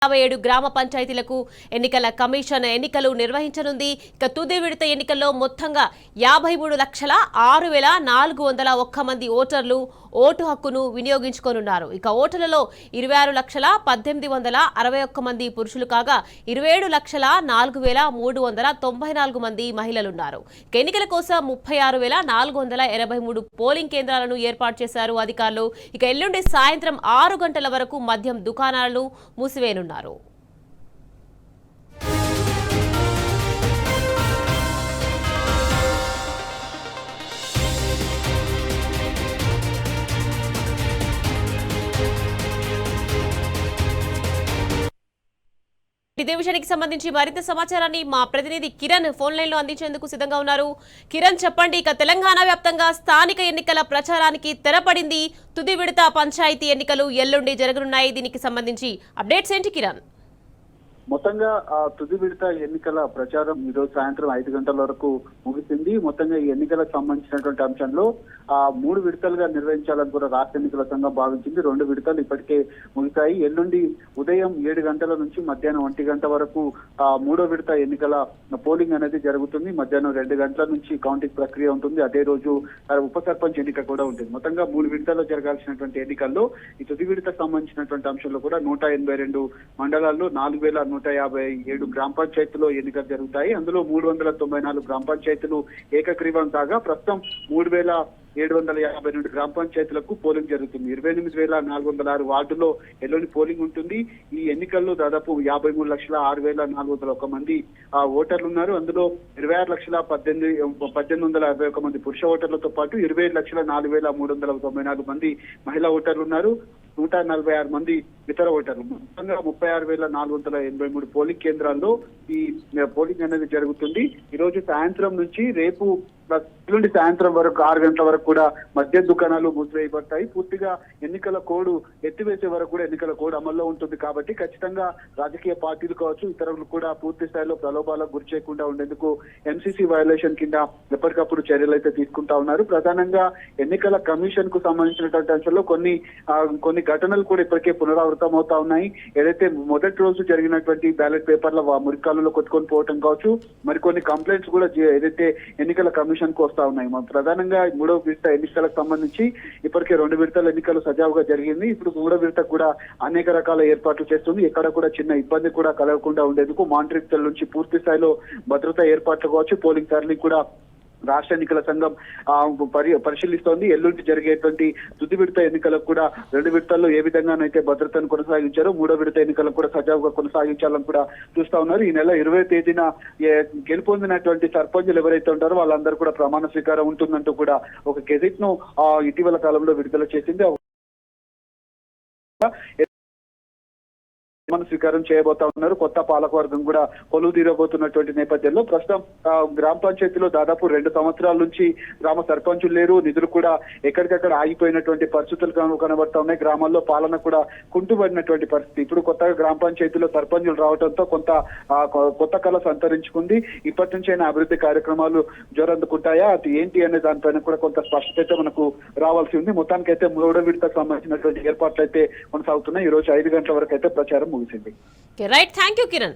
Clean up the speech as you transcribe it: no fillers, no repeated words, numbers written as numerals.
57 గ్రామ పంచాయతీలకు ఎన్నికల కమిషన్ ఎన్నికలు నిర్వహించనుంది. ఇక తుది విడత ఎన్నికల్లో మొత్తంగా 53,06,401 మంది ఓటర్లు ఓటు హక్కును వినియోగించుకోనున్నారు. ఇక ఓటర్లలో 26,18,161 మంది పురుషులు కాగా 27,04,394 మంది మహిళలున్నారు. ఎన్నికల కోసం 36,483 పోలింగ్ కేంద్రాలను ఏర్పాటు చేశారు అధికారులు. ఇక ఎల్లుండి సాయంత్రం 6 గంటల వరకు మద్యం దుకాణాలను మూసివేయనున్నారు. ఇదే విషయానికి సంబంధించి మరింత సమాచారాన్ని మా ప్రతినిధి కిరణ్ ఫోన్ లైన్ లో అందించేందుకు సిద్ధంగా ఉన్నారు. కిరణ్ చెప్పండి, ఇక తెలంగాణ వ్యాప్తంగా స్థానిక ఎన్నికల ప్రచారానికి తెరపడింది. తుది విడత పంచాయతీ ఎన్నికలు ఎల్లుండి జరగనున్నాయి. దీనికి సంబంధించి అప్డేట్స్ ఏంటి కిరణ్? మొత్తంగా తుది విడత ఎన్నికల ప్రచారం ఈ రోజు సాయంత్రం 5 గంటల వరకు ముగిసింది. మొత్తంగా ఈ ఎన్నికలకు సంబంధించినటువంటి అంశంలో 3 విడతలుగా నిర్వహించాలని కూడా రాష్ట్ర ఎన్నికల సంఘం భావించింది. 2 విడతలు ఇప్పటికే ముగిశాయి. ఎల్లుండి ఉదయం 7 గంటల నుంచి మధ్యాహ్నం 1 గంట వరకు 3వ విడత ఎన్నికల పోలింగ్ అనేది జరుగుతుంది. మధ్యాహ్నం 2 గంటల నుంచి కౌంటింగ్ ప్రక్రియ ఉంటుంది. అదే రోజు ఉప సర్పంచ్ ఎన్నిక కూడా ఉంటుంది. మొత్తంగా 3 విడతల్లో జరగాల్సినటువంటి ఎన్నికల్లో ఈ తుది విడతకు సంబంధించినటువంటి అంశంలో కూడా 182 మండలాల్లో 4,157 గ్రామ పంచాయతీలో ఎన్నికలు జరుగుతాయి. అందులో 394 గ్రామ పంచాయతీలు ఏకగ్రీవం కాగా ప్రస్తుతం 3,752 గ్రామ పంచాయతీలకు పోలింగ్ జరుగుతుంది. 28,406 వార్డుల్లో ఎల్లుండి పోలింగ్ ఉంటుంది. ఈ ఎన్నికల్లో దాదాపు 53,06,401 మంది ఓటర్లు ఉన్నారు. అందులో 26,18,161 మంది పురుష ఓటర్లతో పాటు 27,04,394 మంది మహిళా ఓటర్లు ఉన్నారు. 146 మంది ఇతర ఓటర్లు. మొత్తంగా 36,483 పోలింగ్ కేంద్రాల్లో ఈ పోలింగ్ అనేది జరుగుతుంది. ఈ రోజు సాయంత్రం నుంచి రేపు ఎల్లుండి సాయంత్రం వరకు 6 గంటల వరకు కూడా మద్యం దుకాణాలు మూసివేయబడతాయి. పూర్తిగా ఎన్నికల కోడ్ ఎత్తివేసే వరకు కూడా ఎన్నికల కోడ్ అమల్లో ఉంటుంది. కాబట్టి ఖచ్చితంగా రాజకీయ పార్టీలు కావచ్చు, ఇతరులు కూడా పూర్తి స్థాయిలో ప్రలోభాలకు గురి చేయకుండా ఉండేందుకు ఎంసీసీ వయలేషన్ కింద ఎప్పటికప్పుడు చర్యలు అయితే తీసుకుంటా ఉన్నారు. ప్రధానంగా ఎన్నికల కమిషన్ కు సంబంధించినటువంటి అంశంలో కొన్ని ఘటనలు కూడా ఇప్పటికే పునరావృతం అవుతా ఉన్నాయి. ఏదైతే మొదటి రోజు జరిగినటువంటి బ్యాలెట్ పేపర్ల మురికాలలో కొట్టుకొని పోవటం కావచ్చు, మరికొన్ని కంప్లైంట్స్ కూడా ఏదైతే ఎన్నికల కమిషన్ కు వస్తా ఉన్నాయి. ప్రధానంగా 3వ విడత ఎన్నికలకు సంబంధించి ఇప్పటికే 2 విడతల ఎన్నికలు సజావుగా జరిగింది. ఇప్పుడు 3వ విడత కూడా అనేక రకాల ఏర్పాట్లు చేస్తుంది. ఎక్కడ కూడా చిన్న ఇబ్బంది కూడా కలగకుండా ఉండేందుకు మానిటరింగ్ సెల్ నుంచి పూర్తి స్థాయిలో భద్రతా ఏర్పాట్లు కావచ్చు, పోలింగ్ సరళి కూడా రాష్ట్ర ఎన్నికల సంఘం పరిశీలిస్తోంది. ఎల్లుండి జరిగేటువంటి తుది విడత ఎన్నికలకు కూడా 2 విడతల్లో ఏ విధంగానైతే భద్రతను కొనసాగించారో 3వ విడత ఎన్నికలకు కూడా సజావుగా కొనసాగించాలని కూడా చూస్తా ఉన్నారు. ఈ నెల 20వ తేదీన గెలుపొందినటువంటి సర్పంచులు ఎవరైతే ఉంటారో వాళ్ళందరూ కూడా ప్రమాణ స్వీకారం ఉంటుందంటూ కూడా ఒక గెజెట్ ను ఇటీవల కాలంలో విడుదల చేసింది. స్వీకారం చేయబోతా ఉన్నారు. కొత్త పాలకవర్గం కూడా కొలువు తీరబోతున్నటువంటి నేపథ్యంలో ప్రస్తుతం గ్రామ పంచాయతీలో దాదాపు 2 సంవత్సరాల నుంచి గ్రామ సర్పంచులు లేరు. నిధులు కూడా ఎక్కడికక్కడ ఆగిపోయినటువంటి పరిస్థితులు కనబడతా ఉన్నాయి. గ్రామాల్లో పాలన కూడా కుంటుబడినటువంటి పరిస్థితి. ఇప్పుడు కొత్తగా గ్రామ పంచాయతీలో సర్పంచులు రావడంతో కొత్త కళ సంతరించుకుంది. ఇప్పటి నుంచైనా అభివృద్ధి కార్యక్రమాలు జోరందుకుంటాయా, అది ఏంటి అనే దానిపైన కూడా కొంత స్పష్టత మనకు రావాల్సి ఉంది. మొత్తానికైతే 3వ విడతకు సంబంధించినటువంటి ఏర్పాట్లు అయితే కొనసాగుతున్నాయి. ఈ రోజు 5 గంటల వరకు అయితే ప్రచారం ముగిసింది. Right, thank you Kiran.